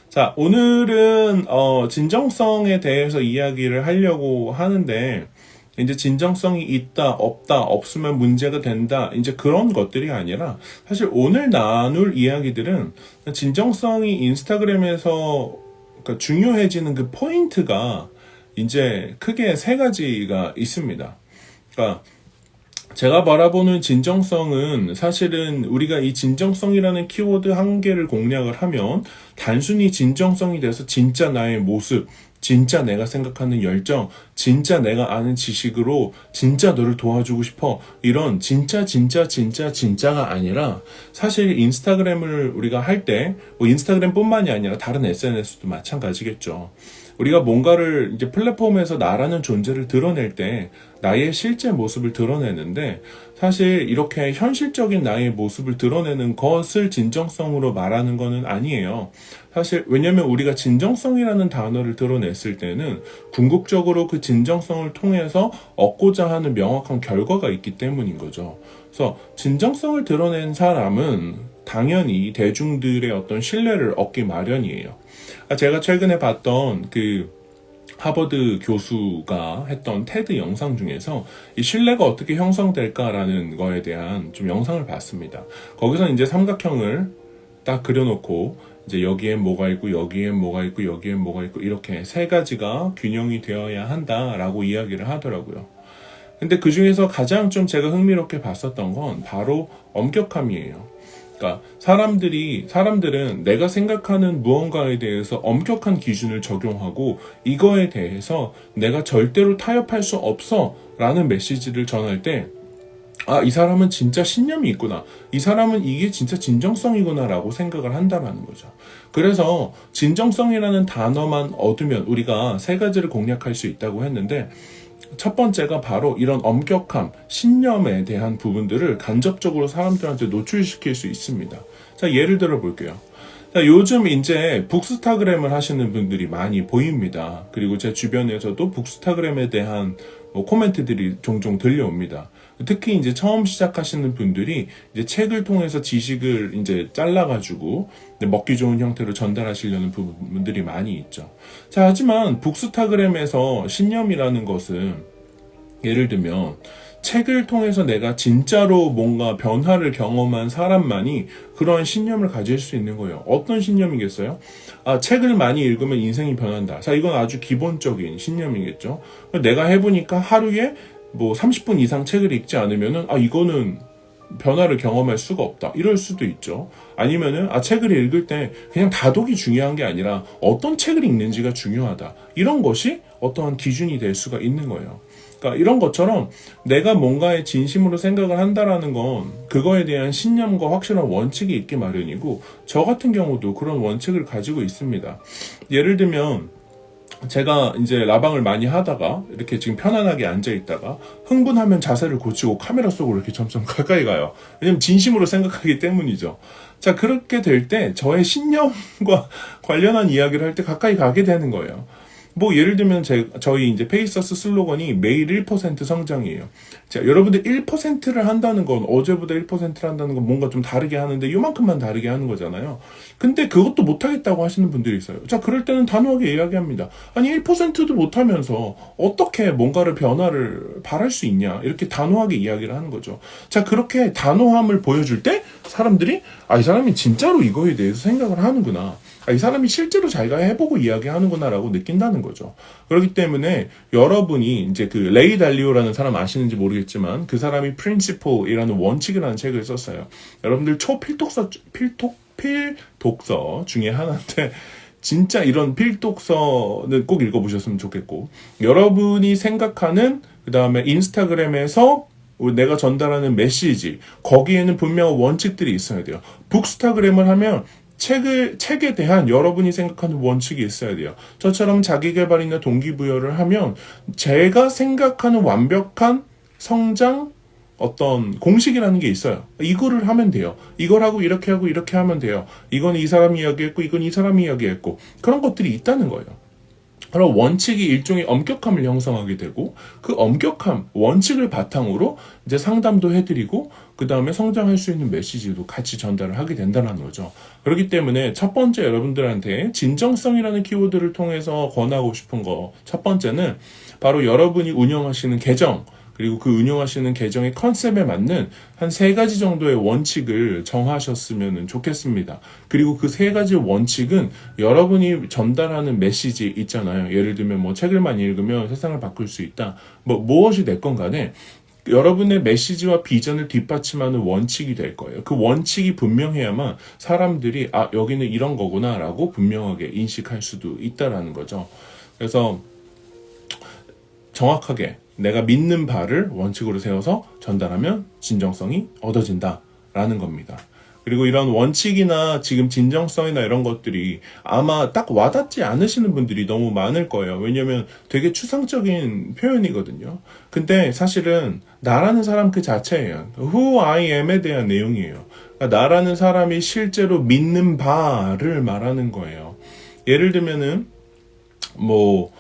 자, 오늘은 진정성에 대해서 이야기를 하려고 하는데 이제 진정성이 있다, 없다, 없으면 문제가 된다. 이제 그런 것들이 아니라 사실 오늘 나눌 이야기들은 진정성이 인스타그램에서 그러니까 중요해지는 그 포인트가 이제 크게 세 가지가 있습니다. 그러니까 제가 바라보는 진정성은 사실은 우리가 이 진정성이라는 키워드 한 개를 공략을 하면 단순히 진정성이 돼서 진짜 나의 모습, 진짜 내가 생각하는 열정, 진짜 내가 아는 지식으로 진짜 너를 도와주고 싶어. 이런 진짜가 아니라 사실 인스타그램을 우리가 할 때 뭐 인스타그램뿐만이 아니라 다른 SNS도 마찬가지겠죠. 우리가 뭔가를 이제 플랫폼에서 나라는 존재를 드러낼 때 나의 실제 모습을 드러내는데 사실 이렇게 현실적인 나의 모습을 드러내는 것을 진정성으로 말하는 것은 아니에요. 사실 왜냐면 우리가 진정성이라는 단어를 드러냈을 때는 궁극적으로 그 진정성을 통해서 얻고자 하는 명확한 결과가 있기 때문인 거죠. 그래서 진정성을 드러낸 사람은 당연히 대중들의 어떤 신뢰를 얻기 마련이에요. 제가 최근에 봤던 그 하버드 교수가 했던 테드 영상 중에서 이 신뢰가 어떻게 형성될까라는 거에 대한 좀 영상을 봤습니다. 거기서 이제 삼각형을 딱 그려놓고 이제 여기엔 뭐가 있고 여기엔 뭐가 있고 여기엔 뭐가 있고 이렇게 세 가지가 균형이 되어야 한다라고 이야기를 하더라고요. 근데 그 중에서 가장 좀 제가 흥미롭게 봤었던 건 바로 엄격함이에요. 그러니까 사람들은 내가 생각하는 무언가에 대해서 엄격한 기준을 적용하고 이거에 대해서 내가 절대로 타협할 수 없어 라는 메시지를 전할 때 이 사람은 진짜 신념이 있구나. 이 사람은 이게 진짜 진정성이구나 라고 생각을 한다라는 거죠. 그래서 진정성이라는 단어만 얻으면 우리가 세 가지를 공략할 수 있다고 했는데 첫 번째가 바로 이런 엄격함, 신념에 대한 부분들을 간접적으로 사람들한테 노출시킬 수 있습니다. 자, 예를 들어 볼게요. 자, 요즘 이제 북스타그램을 하시는 분들이 많이 보입니다. 그리고 제 주변에서도 북스타그램에 대한 코멘트들이 종종 들려옵니다. 특히 이제 처음 시작하시는 분들이 이제 책을 통해서 지식을 이제 잘라가지고 먹기 좋은 형태로 전달하시려는 부분들이 많이 있죠. 자, 하지만 북스타그램에서 신념이라는 것은 예를 들면 책을 통해서 내가 진짜로 뭔가 변화를 경험한 사람만이 그런 신념을 가질 수 있는 거예요. 어떤 신념이겠어요? 책을 많이 읽으면 인생이 변한다. 자, 이건 아주 기본적인 신념이겠죠. 내가 해보니까 하루에 뭐 30분 이상 책을 읽지 않으면은 이거는 변화를 경험할 수가 없다. 이럴 수도 있죠. 아니면은 책을 읽을 때 그냥 다독이 중요한 게 아니라 어떤 책을 읽는지가 중요하다. 이런 것이 어떠한 기준이 될 수가 있는 거예요. 그러니까 이런 것처럼 내가 뭔가에 진심으로 생각을 한다라는 건 그거에 대한 신념과 확실한 원칙이 있기 마련이고 저 같은 경우도 그런 원칙을 가지고 있습니다. 예를 들면 제가 이제 라방을 많이 하다가 이렇게 지금 편안하게 앉아 있다가 흥분하면 자세를 고치고 카메라 속으로 이렇게 점점 가까이 가요. 왜냐면 진심으로 생각하기 때문이죠. 자, 그렇게 될 때 저의 신념과 관련한 이야기를 할 때 가까이 가게 되는 거예요. 뭐 예를 들면 저희 이제 페이서스 슬로건이 매일 1% 성장이에요. 자, 여러분들 1%를 한다는 건 어제보다 1%를 한다는 건 뭔가 좀 다르게 하는데 요만큼만 다르게 하는 거잖아요. 근데 그것도 못하겠다고 하시는 분들이 있어요. 자, 그럴 때는 단호하게 이야기합니다. 아니 1%도 못하면서 어떻게 뭔가를 변화를 바랄 수 있냐 이렇게 단호하게 이야기를 하는 거죠. 자, 그렇게 단호함을 보여줄 때 사람들이 이 사람이 진짜로 이거에 대해서 생각을 하는구나. 이 사람이 실제로 자기가 해보고 이야기하는구나라고 느낀다는 거죠. 그렇기 때문에 여러분이 이제 그 레이 달리오라는 사람 아시는지 모르겠지만 그 사람이 프린시플이라는 원칙이라는 책을 썼어요. 여러분들 필독서 중에 하나인데 진짜 이런 필독서는 꼭 읽어보셨으면 좋겠고 여러분이 생각하는 그 다음에 인스타그램에서 내가 전달하는 메시지 거기에는 분명한 원칙들이 있어야 돼요. 북스타그램을 하면 책에 대한 여러분이 생각하는 원칙이 있어야 돼요. 저처럼 자기계발이나 동기부여를 하면 제가 생각하는 완벽한 성장 어떤 공식이라는 게 있어요. 이거를 하면 돼요. 이걸 하고 이렇게 하면 돼요. 이건 이 사람이 이야기했고 이건 이 사람이 이야기했고 그런 것들이 있다는 거예요. 그럼 원칙이 일종의 엄격함을 형성하게 되고 그 엄격함, 원칙을 바탕으로 이제 상담도 해드리고 그 다음에 성장할 수 있는 메시지도 같이 전달을 하게 된다는 거죠. 그렇기 때문에 첫 번째 여러분들한테 진정성이라는 키워드를 통해서 권하고 싶은 거 첫 번째는 바로 여러분이 운영하시는 계정 그리고 그 운영하시는 계정의 컨셉에 맞는 한 3가지 정도의 원칙을 정하셨으면 좋겠습니다. 그리고 그 3가지 원칙은 여러분이 전달하는 메시지 있잖아요. 예를 들면 뭐 책을만 읽으면 세상을 바꿀 수 있다. 뭐 무엇이 됐건 간에 여러분의 메시지와 비전을 뒷받침하는 원칙이 될 거예요. 그 원칙이 분명해야만 사람들이 아 여기는 이런 거구나 라고 분명하게 인식할 수도 있다라는 거죠. 그래서 정확하게 내가 믿는 바를 원칙으로 세워서 전달하면 진정성이 얻어진다라는 겁니다. 그리고 이런 원칙이나 지금 진정성이나 이런 것들이 아마 딱 와닿지 않으시는 분들이 너무 많을 거예요. 왜냐면 되게 추상적인 표현이거든요. 근데 사실은 나라는 사람 그 자체예요. Who I am에 대한 내용이에요. 그러니까 나라는 사람이 실제로 믿는 바를 말하는 거예요. 예를 들면은 뭐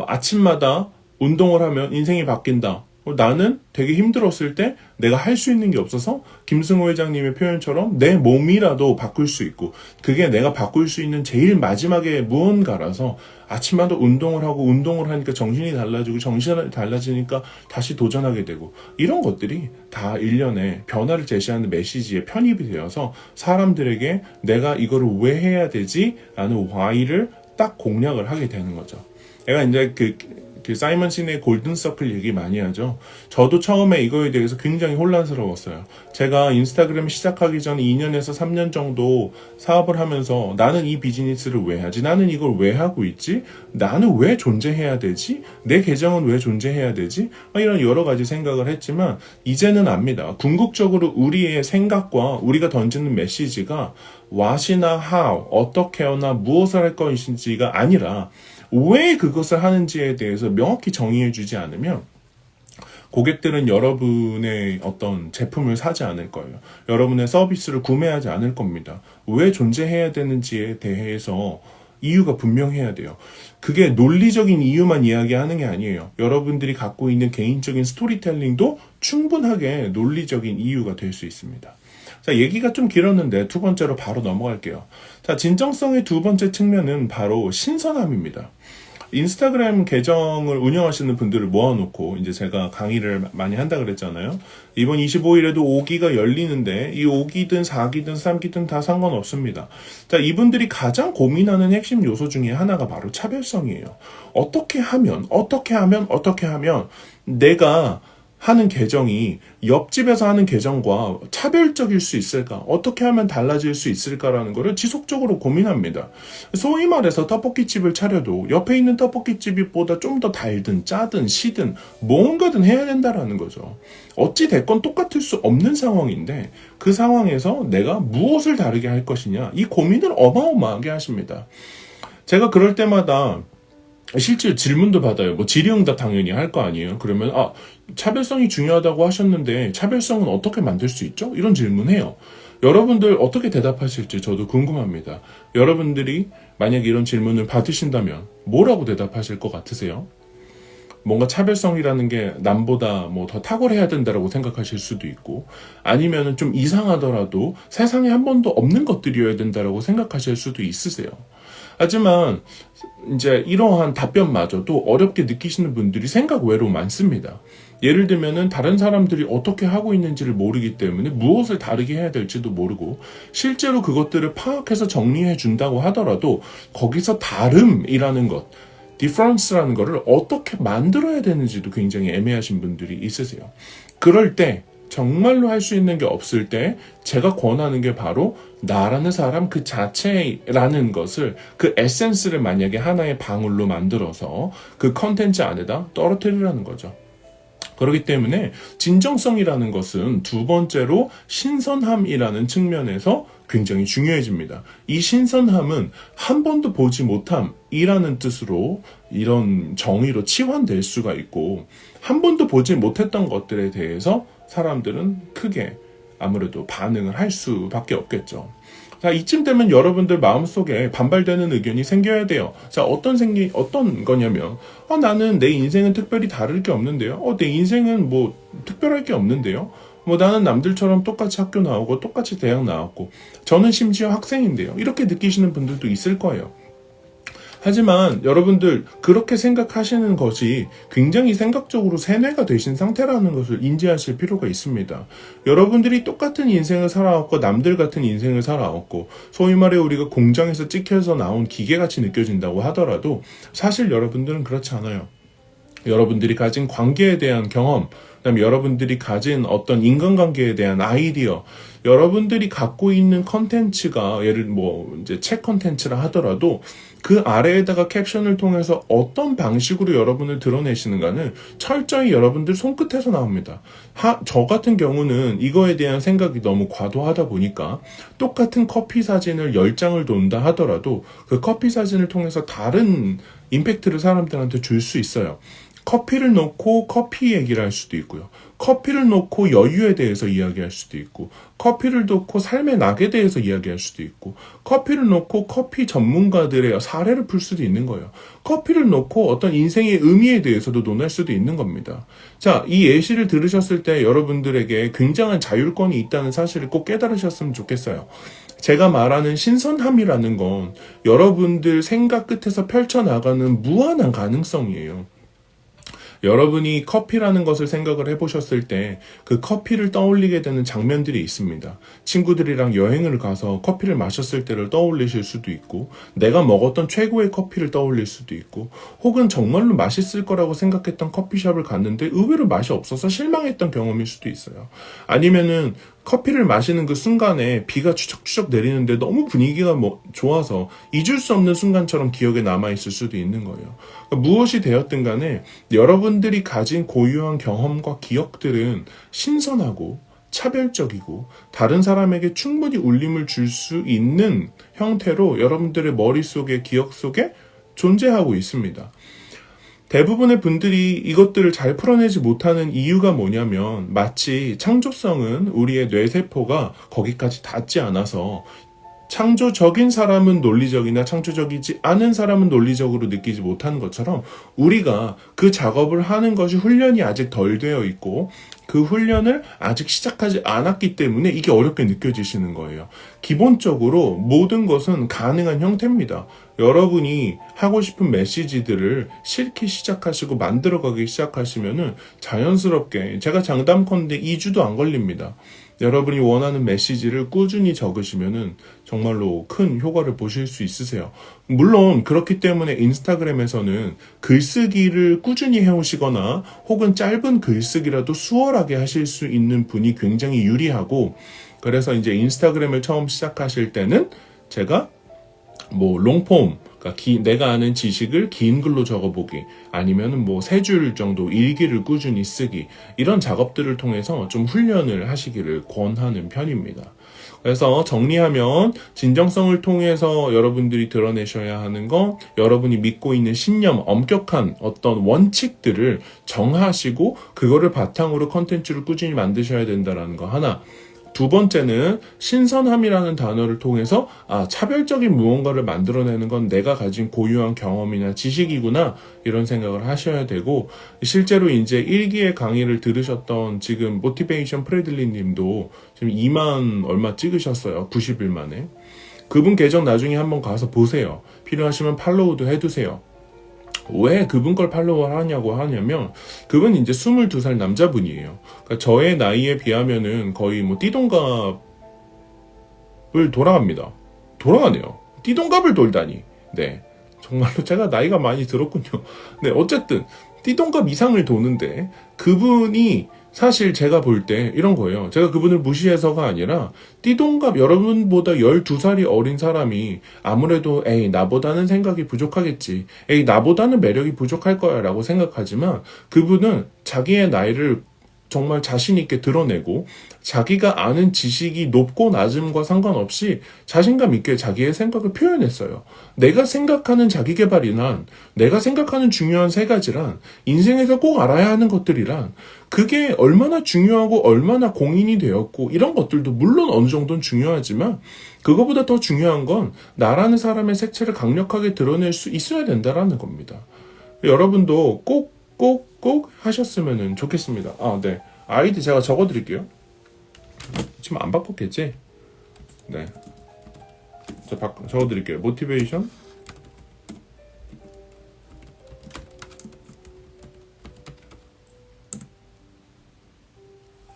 아침마다 운동을 하면 인생이 바뀐다. 나는 되게 힘들었을 때 내가 할 수 있는 게 없어서 김승호 회장님의 표현처럼 내 몸이라도 바꿀 수 있고 그게 내가 바꿀 수 있는 제일 마지막에 무언가라서 아침마다 운동을 하고 운동을 하니까 정신이 달라지고 정신이 달라지니까 다시 도전하게 되고 이런 것들이 다 일련의 변화를 제시하는 메시지에 편입이 되어서 사람들에게 내가 이거를 왜 해야 되지? 라는 why를 딱 공략을 하게 되는 거죠. 내가 이제 그 사이먼 시nek 골든 서클 얘기 많이 하죠. 저도 처음에 이거에 대해서 굉장히 혼란스러웠어요. 제가 인스타그램 시작하기 전 2년에서 3년 정도 사업을 하면서 나는 이 비즈니스를 왜 하지? 나는 이걸 왜 하고 있지? 나는 왜 존재해야 되지? 내 계정은 왜 존재해야 되지? 이런 여러 가지 생각을 했지만 이제는 압니다. 궁극적으로 우리의 생각과 우리가 던지는 메시지가 what이나 how, 어떻게 하나 무엇을 할 것인지가 아니라 왜 그것을 하는지에 대해서 명확히 정의해주지 않으면 고객들은 여러분의 어떤 제품을 사지 않을 거예요. 여러분의 서비스를 구매하지 않을 겁니다. 왜 존재해야 되는지에 대해서 이유가 분명해야 돼요. 그게 논리적인 이유만 이야기하는 게 아니에요. 여러분들이 갖고 있는 개인적인 스토리텔링도 충분하게 논리적인 이유가 될 수 있습니다. 자, 얘기가 좀 길었는데 두 번째로 바로 넘어갈게요. 자, 진정성의 두 번째 측면은 바로 신선함입니다. 인스타그램 계정을 운영하시는 분들을 모아놓고 이제 제가 강의를 많이 한다 그랬잖아요. 이번 25일에도 5기가 열리는데 이 5기든 4기든 3기든 다 상관없습니다. 자, 이분들이 가장 고민하는 핵심 요소 중에 하나가 바로 차별성이에요. 어떻게 하면 내가 하는 계정이 옆집에서 하는 계정과 차별적일 수 있을까? 어떻게 하면 달라질 수 있을까라는 거를 지속적으로 고민합니다. 소위 말해서 떡볶이집을 차려도 옆에 있는 떡볶이집보다 좀 더 달든 짜든 시든 뭔가든 해야 된다라는 거죠. 어찌 됐건 똑같을 수 없는 상황인데 그 상황에서 내가 무엇을 다르게 할 것이냐 이 고민을 어마어마하게 하십니다. 제가 그럴 때마다 실제 질문도 받아요. 뭐 질의응답 당연히 할 거 아니에요. 그러면 차별성이 중요하다고 하셨는데 차별성은 어떻게 만들 수 있죠? 이런 질문해요. 여러분들 어떻게 대답하실지 저도 궁금합니다. 여러분들이 만약 이런 질문을 받으신다면 뭐라고 대답하실 것 같으세요? 뭔가 차별성이라는 게 남보다 뭐 더 탁월해야 된다라고 생각하실 수도 있고 아니면은 좀 이상하더라도 세상에 한 번도 없는 것들이어야 된다라고 생각하실 수도 있으세요. 하지만 이제 이러한 답변마저도 어렵게 느끼시는 분들이 생각 외로 많습니다. 예를 들면은 다른 사람들이 어떻게 하고 있는지를 모르기 때문에 무엇을 다르게 해야 될지도 모르고 실제로 그것들을 파악해서 정리해 준다고 하더라도 거기서 다름이라는 것, difference라는 거를 어떻게 만들어야 되는지도 굉장히 애매하신 분들이 있으세요. 그럴 때 정말로 할 수 있는 게 없을 때 제가 권하는 게 바로 나라는 사람 그 자체라는 것을 그 에센스를 만약에 하나의 방울로 만들어서 그 컨텐츠 안에다 떨어뜨리라는 거죠. 그렇기 때문에 진정성이라는 것은 두 번째로 신선함이라는 측면에서 굉장히 중요해집니다. 이 신선함은 한 번도 보지 못함이라는 뜻으로 이런 정의로 치환될 수가 있고 한 번도 보지 못했던 것들에 대해서 사람들은 크게 아무래도 반응을 할 수밖에 없겠죠. 자, 이쯤 되면 여러분들 마음속에 반발되는 의견이 생겨야 돼요. 자, 어떤 거냐면, 나는 내 인생은 특별히 다를 게 없는데요. 내 인생은 뭐, 특별할 게 없는데요. 뭐, 나는 남들처럼 똑같이 학교 나오고, 똑같이 대학 나왔고, 저는 심지어 학생인데요. 이렇게 느끼시는 분들도 있을 거예요. 하지만 여러분들 그렇게 생각하시는 것이 굉장히 생각적으로 세뇌가 되신 상태라는 것을 인지하실 필요가 있습니다. 여러분들이 똑같은 인생을 살아왔고 남들 같은 인생을 살아왔고 소위 말해 우리가 공장에서 찍혀서 나온 기계같이 느껴진다고 하더라도 사실 여러분들은 그렇지 않아요. 여러분들이 가진 관계에 대한 경험, 그다음에 여러분들이 가진 어떤 인간관계에 대한 아이디어, 여러분들이 갖고 있는 컨텐츠가 예를 이제 책 컨텐츠라 하더라도 그 아래에다가 캡션을 통해서 어떤 방식으로 여러분을 드러내시는가는 철저히 여러분들 손끝에서 나옵니다. 저 같은 경우는 이거에 대한 생각이 너무 과도하다 보니까 똑같은 커피 사진을 10장을 돈다 하더라도 그 커피 사진을 통해서 다른 임팩트를 사람들한테 줄 수 있어요. 커피를 놓고 커피 얘기를 할 수도 있고요. 커피를 놓고 여유에 대해서 이야기할 수도 있고, 커피를 놓고 삶의 낙에 대해서 이야기할 수도 있고, 커피를 놓고 커피 전문가들의 사례를 풀 수도 있는 거예요. 커피를 놓고 어떤 인생의 의미에 대해서도 논할 수도 있는 겁니다. 자, 이 예시를 들으셨을 때 여러분들에게 굉장한 자율권이 있다는 사실을 꼭 깨달으셨으면 좋겠어요. 제가 말하는 신선함이라는 건 여러분들 생각 끝에서 펼쳐나가는 무한한 가능성이에요. 여러분이 커피라는 것을 생각을 해보셨을 때 그 커피를 떠올리게 되는 장면들이 있습니다. 친구들이랑 여행을 가서 커피를 마셨을 때를 떠올리실 수도 있고, 내가 먹었던 최고의 커피를 떠올릴 수도 있고, 혹은 정말로 맛있을 거라고 생각했던 커피숍을 갔는데 의외로 맛이 없어서 실망했던 경험일 수도 있어요. 아니면은 커피를 마시는 그 순간에 비가 추적추적 내리는데 너무 분위기가 좋아서 잊을 수 없는 순간처럼 기억에 남아있을 수도 있는 거예요. 그러니까 무엇이 되었든 간에 여러분들이 가진 고유한 경험과 기억들은 신선하고 차별적이고 다른 사람에게 충분히 울림을 줄 수 있는 형태로 여러분들의 머릿속에 기억 속에 존재하고 있습니다. 대부분의 분들이 이것들을 잘 풀어내지 못하는 이유가 뭐냐면 마치 창조성은 우리의 뇌세포가 거기까지 닿지 않아서 창조적인 사람은 논리적이나 창조적이지 않은 사람은 논리적으로 느끼지 못하는 것처럼 우리가 그 작업을 하는 것이 훈련이 아직 덜 되어 있고 그 훈련을 아직 시작하지 않았기 때문에 이게 어렵게 느껴지시는 거예요. 기본적으로 모든 것은 가능한 형태입니다. 여러분이 하고 싶은 메시지들을 실기 시작하시고 만들어가기 시작하시면은 자연스럽게 제가 장담컨대 2주도 안 걸립니다. 여러분이 원하는 메시지를 꾸준히 적으시면은 정말로 큰 효과를 보실 수 있으세요. 물론 그렇기 때문에 인스타그램에서는 글쓰기를 꾸준히 해오시거나 혹은 짧은 글쓰기라도 수월하게 하실 수 있는 분이 굉장히 유리하고, 그래서 이제 인스타그램을 처음 시작하실 때는 제가 롱폼, 그러니까 내가 아는 지식을 긴 글로 적어보기, 아니면은 3줄 정도 일기를 꾸준히 쓰기, 이런 작업들을 통해서 좀 훈련을 하시기를 권하는 편입니다. 그래서 정리하면 진정성을 통해서 여러분들이 드러내셔야 하는 건 여러분이 믿고 있는 신념, 엄격한 어떤 원칙들을 정하시고 그거를 바탕으로 컨텐츠를 꾸준히 만드셔야 된다는 거 하나. 두 번째는 신선함이라는 단어를 통해서 차별적인 무언가를 만들어내는 건 내가 가진 고유한 경험이나 지식이구나, 이런 생각을 하셔야 되고, 실제로 이제 1기의 강의를 들으셨던 지금 모티베이션 프레들리 님도 지금 2만 얼마 찍으셨어요. 90일 만에. 그분 계정 나중에 한번 가서 보세요. 필요하시면 팔로우도 해두세요. 왜 그분 걸 팔로우를 하냐면 그분 이제 22살 남자분이에요. 그러니까 저의 나이에 비하면은 거의 띠동갑을 돌아가네요. 띠동갑을 돌다니. 네. 정말로 제가 나이가 많이 들었군요. 네, 어쨌든 띠동갑 이상을 도는데 그분이 사실 제가 볼 때 이런 거예요. 제가 그분을 무시해서가 아니라 띠동갑 여러분보다 12살이 어린 사람이 아무래도 나보다는 생각이 부족하겠지, 나보다는 매력이 부족할 거야 라고 생각하지만 그분은 자기의 나이를 정말 자신 있게 드러내고 자기가 아는 지식이 높고 낮음과 상관없이 자신감 있게 자기의 생각을 표현했어요. 내가 생각하는 자기계발이란, 내가 생각하는 중요한 세 가지란, 인생에서 꼭 알아야 하는 것들이란, 그게 얼마나 중요하고 얼마나 공인이 되었고 이런 것들도 물론 어느 정도는 중요하지만 그거보다 더 중요한 건 나라는 사람의 색채를 강력하게 드러낼 수 있어야 된다라는 겁니다. 여러분도 꼭 하셨으면 좋겠습니다. 네. 아이디 제가 적어드릴게요. 지금 안 바꿨겠지? 네. 적어드릴게요. 모티베이션.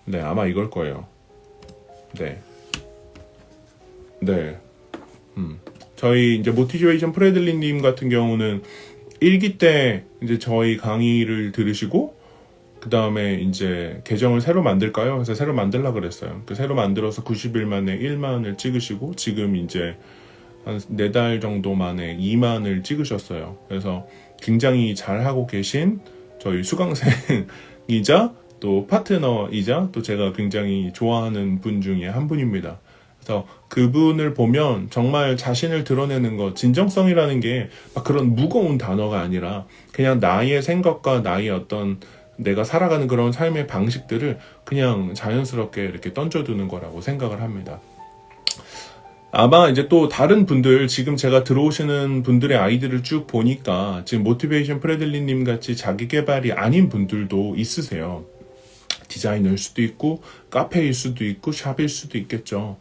네, 아마 이걸 거예요. 네. 네. 저희 이제 모티베이션 프레들리님 같은 경우는 1기 때 이제 저희 강의를 들으시고 그 다음에 이제 계정을 새로 만들까요? 그래서 새로 만들라 그랬어요. 새로 만들어서 90일 만에 1만을 찍으시고 지금 이제 한 4달 정도 만에 2만을 찍으셨어요. 그래서 굉장히 잘하고 계신 저희 수강생이자 또 파트너이자 또 제가 굉장히 좋아하는 분 중에 한 분입니다. 그래서 그분을 보면 정말 자신을 드러내는 것, 진정성이라는 게 막 그런 무거운 단어가 아니라 그냥 나의 생각과 나의 어떤 내가 살아가는 그런 삶의 방식들을 그냥 자연스럽게 이렇게 던져두는 거라고 생각을 합니다. 아마 이제 또 다른 분들, 지금 제가 들어오시는 분들의 아이디를 쭉 보니까 지금 모티베이션 프레들리님 같이 자기 개발이 아닌 분들도 있으세요. 디자이너일 수도 있고 카페일 수도 있고 샵일 수도 있겠죠.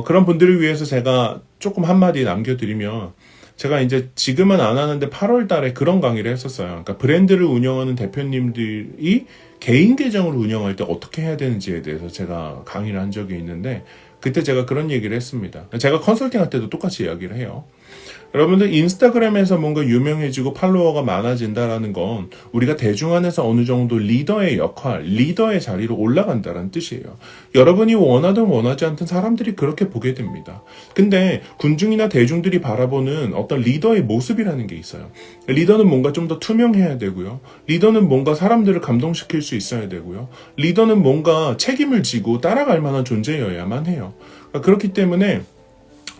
그런 분들을 위해서 제가 조금 한마디 남겨드리면, 제가 이제 지금은 안 하는데 8월 달에 그런 강의를 했었어요. 그러니까 브랜드를 운영하는 대표님들이 개인 계정을 운영할 때 어떻게 해야 되는지에 대해서 제가 강의를 한 적이 있는데, 그때 제가 그런 얘기를 했습니다. 제가 컨설팅 할 때도 똑같이 이야기를 해요. 여러분들 인스타그램에서 뭔가 유명해지고 팔로워가 많아진다라는 건 우리가 대중 안에서 어느 정도 리더의 역할, 리더의 자리로 올라간다는 뜻이에요. 여러분이 원하든 원하지 않든 사람들이 그렇게 보게 됩니다. 근데 군중이나 대중들이 바라보는 어떤 리더의 모습이라는 게 있어요. 리더는 뭔가 좀 더 투명해야 되고요. 리더는 뭔가 사람들을 감동시킬 수 있어야 되고요. 리더는 뭔가 책임을 지고 따라갈 만한 존재여야만 해요. 그렇기 때문에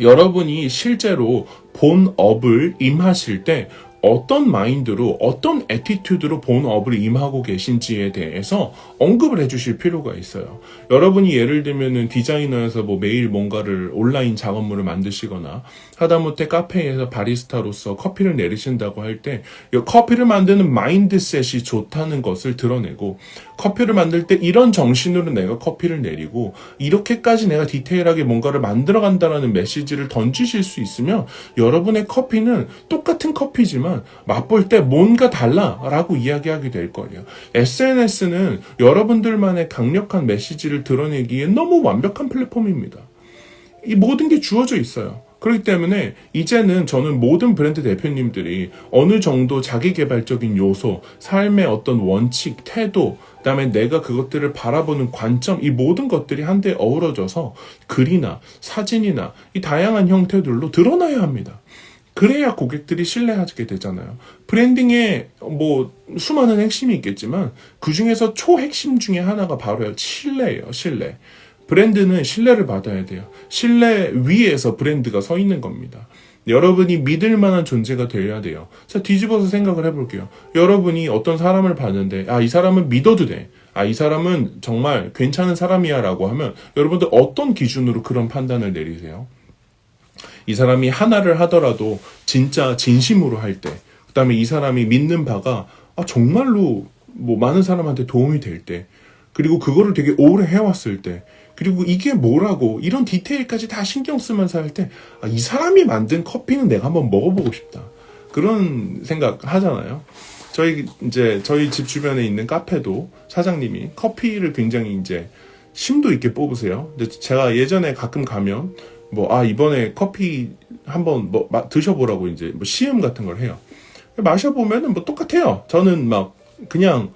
여러분이 실제로 본업을 임하실 때 어떤 마인드로, 어떤 애티튜드로 본업을 임하고 계신지에 대해서 언급을 해주실 필요가 있어요. 여러분이 예를 들면은 디자이너에서 뭐 매일 뭔가를 온라인 작업물을 만드시거나 하다못해 카페에서 바리스타로서 커피를 내리신다고 할 때 커피를 만드는 마인드셋이 좋다는 것을 드러내고, 커피를 만들 때 이런 정신으로 내가 커피를 내리고 이렇게까지 내가 디테일하게 뭔가를 만들어간다는 메시지를 던지실 수 있으면 여러분의 커피는 똑같은 커피지만 맛볼 때 뭔가 달라라고 이야기하게 될 거예요. SNS는 여러분들만의 강력한 메시지를 드러내기에 너무 완벽한 플랫폼입니다. 이 모든 게 주어져 있어요. 그렇기 때문에 이제는 저는 모든 브랜드 대표님들이 어느 정도 자기개발적인 요소, 삶의 어떤 원칙, 태도, 그다음에 내가 그것들을 바라보는 관점, 이 모든 것들이 한데 어우러져서 글이나 사진이나 이 다양한 형태들로 드러나야 합니다. 그래야 고객들이 신뢰하게 되잖아요. 브랜딩에 뭐 수많은 핵심이 있겠지만 그 중에서 초핵심 중에 하나가 바로 신뢰예요. 신뢰. 브랜드는 신뢰를 받아야 돼요. 신뢰 위에서 브랜드가 서 있는 겁니다. 여러분이 믿을 만한 존재가 되어야 돼요. 자, 뒤집어서 생각을 해볼게요. 여러분이 어떤 사람을 봤는데 이 사람은 믿어도 돼. 이 사람은 정말 괜찮은 사람이야 라고 하면 여러분들 어떤 기준으로 그런 판단을 내리세요? 이 사람이 하나를 하더라도 진짜 진심으로 할 때, 그 다음에 이 사람이 믿는 바가 정말로 뭐 많은 사람한테 도움이 될 때, 그리고 그거를 되게 오래 해왔을 때, 그리고 이게 뭐라고 이런 디테일까지 다 신경 쓰면서 할 때 이 사람이 만든 커피는 내가 한번 먹어보고 싶다. 그런 생각 하잖아요. 저희 집 주변에 있는 카페도 사장님이 커피를 굉장히 이제 심도 있게 뽑으세요. 근데 제가 예전에 가끔 가면 이번에 커피 한번 드셔보라고 이제 시음 같은 걸 해요. 마셔보면은 똑같아요. 저는 그냥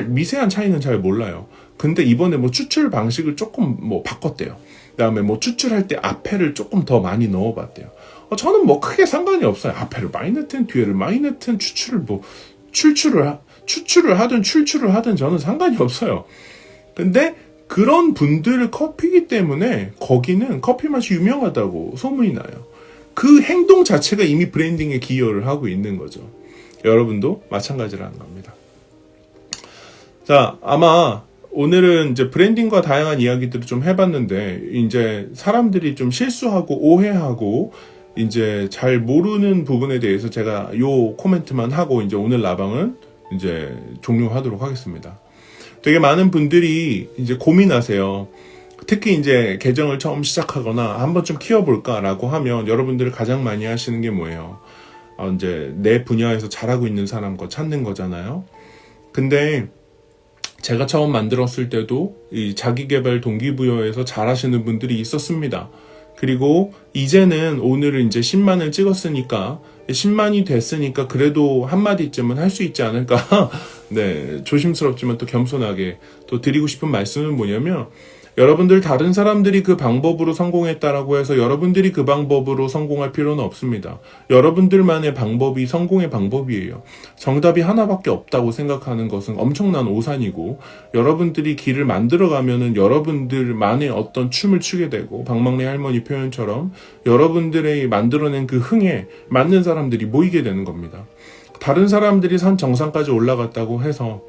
미세한 차이는 잘 몰라요. 근데 이번에 추출 방식을 조금 바꿨대요. 그다음에 추출할 때 앞에를 조금 더 많이 넣어봤대요. 저는 크게 상관이 없어요. 앞에를 많이 넣든 뒤에를 많이 넣든 추출을 추출을 하든 출출을 하든 저는 상관이 없어요. 근데 그런 분들 커피이기 때문에 거기는 커피 맛이 유명하다고 소문이 나요. 그 행동 자체가 이미 브랜딩에 기여를 하고 있는 거죠. 여러분도 마찬가지라는 겁니다. 자, 아마 오늘은 이제 브랜딩과 다양한 이야기들을 좀 해봤는데, 이제 사람들이 좀 실수하고 오해하고, 이제 잘 모르는 부분에 대해서 제가 요 코멘트만 하고, 이제 오늘 라방은 이제 종료하도록 하겠습니다. 되게 많은 분들이 이제 고민하세요. 특히 이제 계정을 처음 시작하거나 한번 좀 키워볼까라고 하면 여러분들이 가장 많이 하시는 게 뭐예요? 이제 내 분야에서 잘하고 있는 사람 거 찾는 거잖아요. 근데 제가 처음 만들었을 때도 이 자기개발 동기부여에서 잘하시는 분들이 있었습니다. 그리고 이제는 오늘은 이제 10만을 찍었으니까 10만이 됐으니까 그래도 한마디쯤은 할 수 있지 않을까. 네, 조심스럽지만 또 겸손하게 또 드리고 싶은 말씀은 뭐냐면, 여러분들 다른 사람들이 그 방법으로 성공했다라고 해서 여러분들이 그 방법으로 성공할 필요는 없습니다. 여러분들만의 방법이 성공의 방법이에요. 정답이 하나밖에 없다고 생각하는 것은 엄청난 오산이고, 여러분들이 길을 만들어가면은 여러분들만의 어떤 춤을 추게 되고, 박막래 할머니 표현처럼 여러분들의 만들어낸 그 흥에 맞는 사람들이 모이게 되는 겁니다. 다른 사람들이 산 정상까지 올라갔다고 해서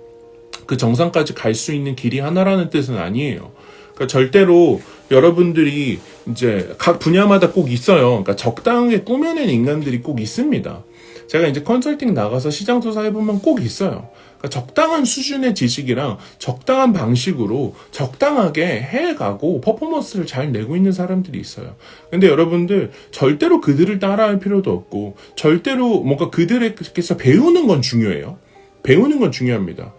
그 정상까지 갈 수 있는 길이 하나라는 뜻은 아니에요. 그러니까 절대로 여러분들이 이제 각 분야마다 꼭 있어요. 그러니까 적당하게 꾸며낸 인간들이 꼭 있습니다. 제가 이제 컨설팅 나가서 시장 조사해보면 꼭 있어요. 그러니까 적당한 수준의 지식이랑 적당한 방식으로 적당하게 해가고 퍼포먼스를 잘 내고 있는 사람들이 있어요. 근데 여러분들 절대로 그들을 따라할 필요도 없고, 절대로 뭔가 그들에게서 배우는 건 중요해요. 배우는 건 중요합니다.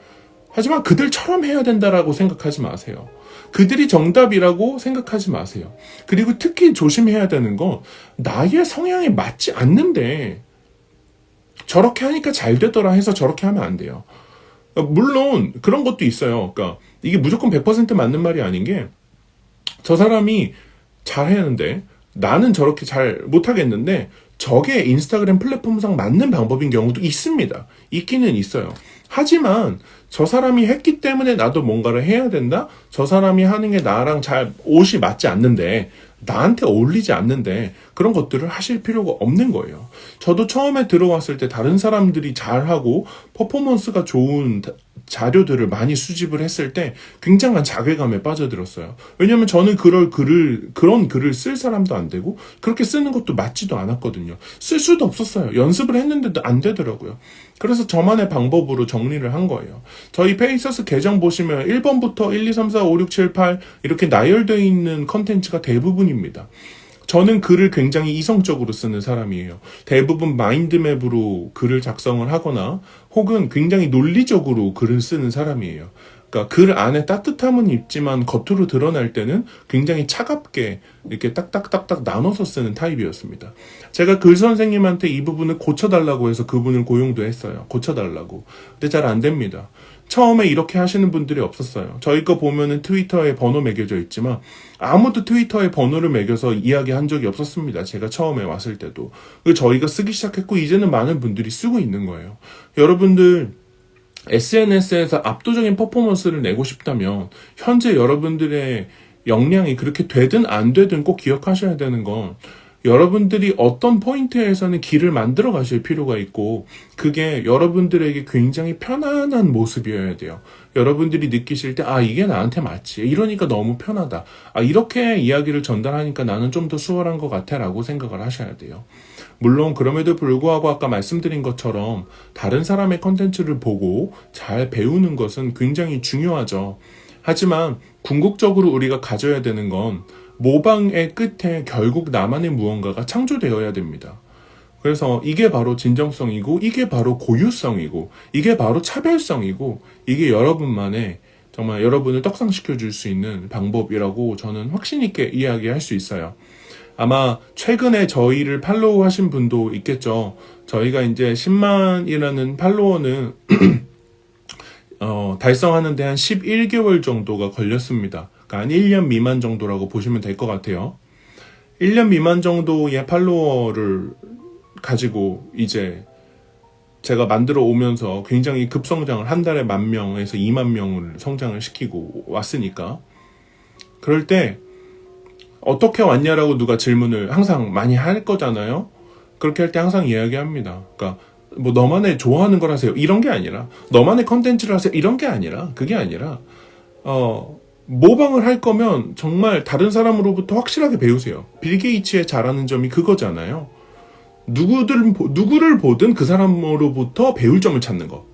하지만 그들처럼 해야 된다라고 생각하지 마세요. 그들이 정답이라고 생각하지 마세요. 그리고 특히 조심해야 되는 건, 나의 성향에 맞지 않는데 저렇게 하니까 잘 되더라 해서 저렇게 하면 안 돼요. 물론 그런 것도 있어요. 그러니까 이게 무조건 100% 맞는 말이 아닌 게, 저 사람이 잘하는데 나는 저렇게 잘 못하겠는데 저게 인스타그램 플랫폼상 맞는 방법인 경우도 있습니다. 있기는 있어요. 하지만 저 사람이 했기 때문에 나도 뭔가를 해야 된다? 저 사람이 하는 게 나랑 잘 옷이 맞지 않는데, 나한테 어울리지 않는데, 그런 것들을 하실 필요가 없는 거예요. 저도 처음에 들어왔을 때 다른 사람들이 잘하고 퍼포먼스가 좋은 자료들을 많이 수집을 했을 때 굉장한 자괴감에 빠져들었어요. 왜냐면 저는 그런 글을 쓸 사람도 안 되고 그렇게 쓰는 것도 맞지도 않았거든요. 쓸 수도 없었어요. 연습을 했는데도 안 되더라고요. 그래서 저만의 방법으로 정리를 한 거예요. 저희 페이서스 계정 보시면 1번부터 1, 2, 3, 4, 5, 6, 7, 8 이렇게 나열되어 있는 컨텐츠가 대부분입니다. 저는 글을 굉장히 이성적으로 쓰는 사람이에요. 대부분 마인드맵으로 글을 작성을 하거나 혹은 굉장히 논리적으로 글을 쓰는 사람이에요. 그러니까 글 안에 따뜻함은 있지만 겉으로 드러날 때는 굉장히 차갑게 이렇게 딱딱딱딱 나눠서 쓰는 타입이었습니다. 제가 글 선생님한테 이 부분을 고쳐달라고 해서 그분을 고용도 했어요. 고쳐달라고. 근데 잘 안 됩니다. 처음에 이렇게 하시는 분들이 없었어요. 저희 거 보면은 트위터에 번호 매겨져 있지만 아무도 트위터에 번호를 매겨서 이야기한 적이 없었습니다. 제가 처음에 왔을 때도. 저희가 쓰기 시작했고 이제는 많은 분들이 쓰고 있는 거예요. 여러분들 SNS에서 압도적인 퍼포먼스를 내고 싶다면 현재 여러분들의 역량이 그렇게 되든 안 되든 꼭 기억하셔야 되는 건, 여러분들이 어떤 포인트에서는 길을 만들어 가실 필요가 있고, 그게 여러분들에게 굉장히 편안한 모습이어야 돼요. 여러분들이 느끼실 때, 아, 이게 나한테 맞지. 이러니까 너무 편하다. 아, 이렇게 이야기를 전달하니까 나는 좀 더 수월한 것 같아. 라고 생각을 하셔야 돼요. 물론 그럼에도 불구하고 아까 말씀드린 것처럼 다른 사람의 컨텐츠를 보고 잘 배우는 것은 굉장히 중요하죠. 하지만 궁극적으로 우리가 가져야 되는 건, 모방의 끝에 결국 나만의 무언가가 창조되어야 됩니다. 그래서 이게 바로 진정성이고, 이게 바로 고유성이고, 이게 바로 차별성이고, 이게 여러분만의, 정말 여러분을 떡상시켜 줄 수 있는 방법이라고 저는 확신 있게 이야기할 수 있어요. 아마 최근에 저희를 팔로우 하신 분도 있겠죠. 저희가 이제 10만이라는 팔로워는 달성하는데 한 11개월 정도가 걸렸습니다. 한 1년 미만 정도라고 보시면 될 것 같아요. 1년 미만 정도의 팔로워를 가지고 이제 제가 만들어 오면서 굉장히 급성장을 한 달에 10,000명에서 20,000명을 성장을 시키고 왔으니까 그럴 때 어떻게 왔냐라고 누가 질문을 항상 많이 할 거잖아요. 그렇게 할 때 항상 이야기합니다. 그러니까 뭐 너만의 좋아하는 걸 하세요 이런 게 아니라 너만의 컨텐츠를 하세요 이런 게 아니라 그게 아니라 모방을 할 거면 정말 다른 사람으로부터 확실하게 배우세요. 빌 게이츠의 잘하는 점이 그거잖아요. 누구를 보든 그 사람으로부터 배울 점을 찾는 거.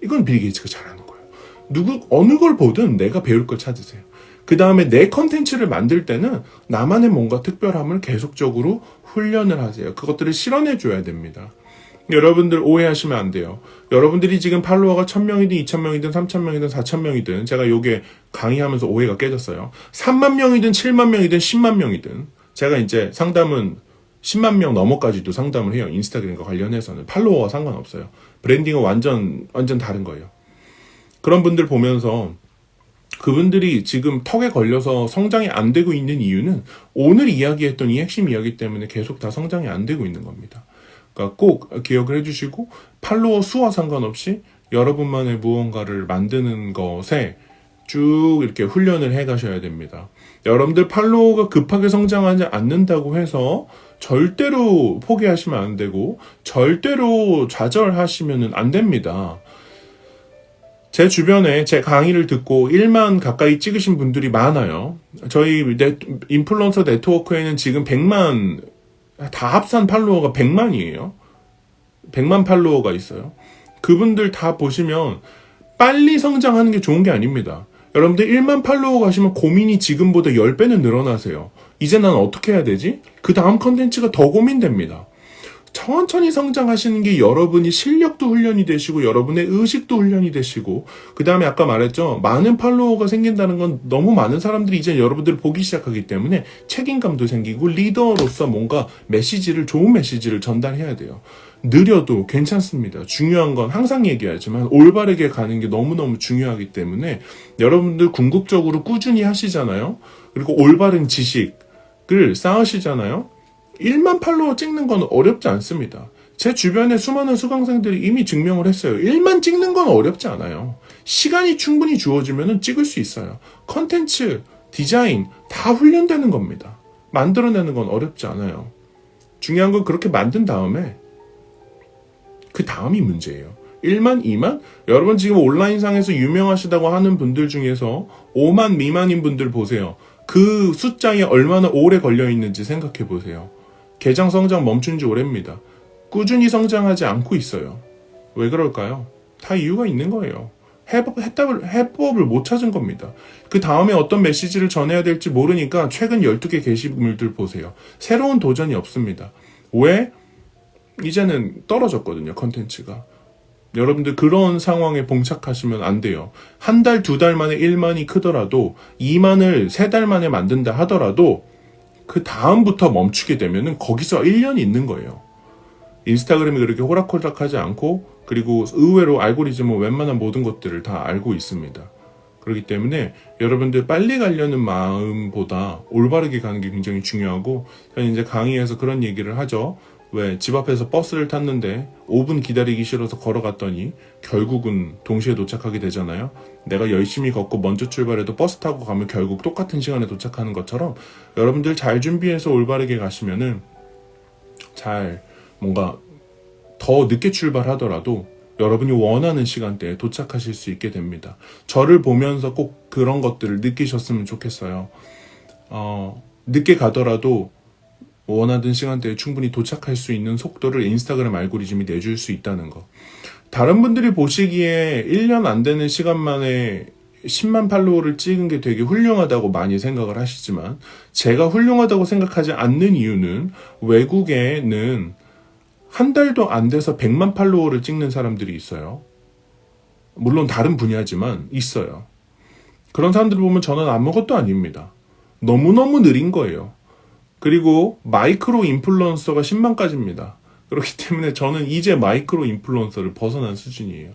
이건 빌 게이츠가 잘하는 거예요. 어느 걸 보든 내가 배울 걸 찾으세요. 그 다음에 내 컨텐츠를 만들 때는 나만의 뭔가 특별함을 계속적으로 훈련을 하세요. 그것들을 실현해 줘야 됩니다. 여러분들 오해하시면 안 돼요. 여러분들이 지금 팔로워가 1,000명이든 2,000명이든 3,000명이든 4,000명이든 제가 요게 강의하면서 오해가 깨졌어요. 3만 명이든 7만 명이든 10만 명이든 제가 이제 상담은 10만 명 넘어까지도 상담을 해요. 인스타그램과 관련해서는 팔로워와 상관없어요. 브랜딩은 완전 다른 거예요. 그런 분들 보면서 그분들이 지금 턱에 걸려서 성장이 안 되고 있는 이유는 오늘 이야기했던 이 핵심 이야기 때문에 계속 다 성장이 안 되고 있는 겁니다. 그러니까 꼭 기억을 해주시고 팔로워 수와 상관없이 여러분만의 무언가를 만드는 것에 쭉 이렇게 훈련을 해 가셔야 됩니다. 여러분들 팔로워가 급하게 성장하지 않는다고 해서 절대로 포기하시면 안 되고 절대로 좌절하시면 안 됩니다. 제 주변에 제 강의를 듣고 1만 가까이 찍으신 분들이 많아요. 저희 인플루언서 네트워크에는 지금 100만 다 합산 팔로워가 100만이에요. 100만 팔로워가 있어요. 그분들 다 보시면 빨리 성장하는 게 좋은 게 아닙니다. 여러분들 1만 팔로워 가시면 고민이 지금보다 10배는 늘어나세요. 이제 난 어떻게 해야 되지? 그 다음 컨텐츠가 더 고민됩니다. 천천히 성장하시는 게 여러분이 실력도 훈련이 되시고 여러분의 의식도 훈련이 되시고 그 다음에 아까 말했죠. 많은 팔로워가 생긴다는 건 너무 많은 사람들이 이제 여러분들을 보기 시작하기 때문에 책임감도 생기고 리더로서 뭔가 좋은 메시지를 전달해야 돼요. 느려도 괜찮습니다. 중요한 건 항상 얘기하지만 올바르게 가는 게 너무너무 중요하기 때문에 여러분들 궁극적으로 꾸준히 하시잖아요. 그리고 올바른 지식을 쌓으시잖아요. 1만 팔로워 찍는 건 어렵지 않습니다. 제 주변에 수많은 수강생들이 이미 증명을 했어요. 1만 찍는 건 어렵지 않아요. 시간이 충분히 주어지면 찍을 수 있어요. 컨텐츠, 디자인 다 훈련되는 겁니다. 만들어내는 건 어렵지 않아요. 중요한 건 그렇게 만든 다음에 그 다음이 문제예요. 1만, 2만? 여러분 지금 온라인상에서 유명하시다고 하는 분들 중에서 5만 미만인 분들 보세요. 그 숫자에 얼마나 오래 걸려있는지 생각해 보세요. 계정 성장 멈춘 지 오래입니다. 꾸준히 성장하지 않고 있어요. 왜 그럴까요? 다 이유가 있는 거예요. 해법을 못 찾은 겁니다. 그 다음에 어떤 메시지를 전해야 될지 모르니까 최근 12개 게시물들 보세요. 새로운 도전이 없습니다. 왜? 이제는 떨어졌거든요, 컨텐츠가. 여러분들 그런 상황에 봉착하시면 안 돼요. 한 달, 2달 만에 1만이 크더라도 2만을 3달 만에 만든다 하더라도 그 다음부터 멈추게 되면은 거기서 1년이 있는 거예요. 인스타그램이 그렇게 호락호락하지 않고 그리고 의외로 알고리즘은 웬만한 모든 것들을 다 알고 있습니다. 그렇기 때문에 여러분들 빨리 가려는 마음보다 올바르게 가는 게 굉장히 중요하고 저는 이제 강의에서 그런 얘기를 하죠. 왜 집 앞에서 버스를 탔는데 5분 기다리기 싫어서 걸어갔더니 결국은 동시에 도착하게 되잖아요. 내가 열심히 걷고 먼저 출발해도 버스 타고 가면 결국 똑같은 시간에 도착하는 것처럼 여러분들 잘 준비해서 올바르게 가시면은 잘 뭔가 더 늦게 출발하더라도 여러분이 원하는 시간대에 도착하실 수 있게 됩니다. 저를 보면서 꼭 그런 것들을 느끼셨으면 좋겠어요. 늦게 가더라도 원하던 시간대에 충분히 도착할 수 있는 속도를 인스타그램 알고리즘이 내줄 수 있다는 거. 다른 분들이 보시기에 1년 안 되는 시간 만에 10만 팔로워를 찍은 게 되게 훌륭하다고 많이 생각을 하시지만 제가 훌륭하다고 생각하지 않는 이유는 외국에는 한 달도 안 돼서 100만 팔로워를 찍는 사람들이 있어요. 물론 다른 분야지만 있어요. 그런 사람들을 보면 저는 아무것도 아닙니다. 너무너무 느린 거예요. 그리고 마이크로 인플루언서가 10만까지입니다. 그렇기 때문에 저는 이제 마이크로 인플루언서를 벗어난 수준이에요.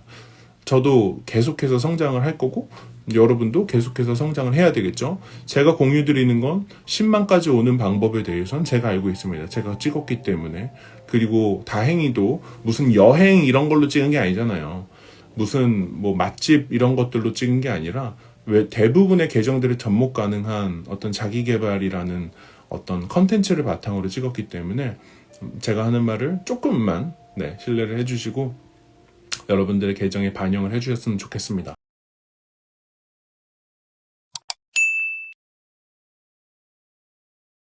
저도 계속해서 성장을 할 거고 여러분도 계속해서 성장을 해야 되겠죠. 제가 공유 드리는 건 10만까지 오는 방법에 대해서는 제가 알고 있습니다. 제가 찍었기 때문에. 그리고 다행히도 무슨 여행 이런 걸로 찍은 게 아니잖아요. 무슨 뭐 맛집 이런 것들로 찍은 게 아니라 왜 대부분의 계정들이 접목 가능한 어떤 자기 개발이라는 어떤 컨텐츠를 바탕으로 찍었기 때문에 제가 하는 말을 조금만 신뢰를 해주시고 여러분들의 계정에 반영을 해주셨으면 좋겠습니다.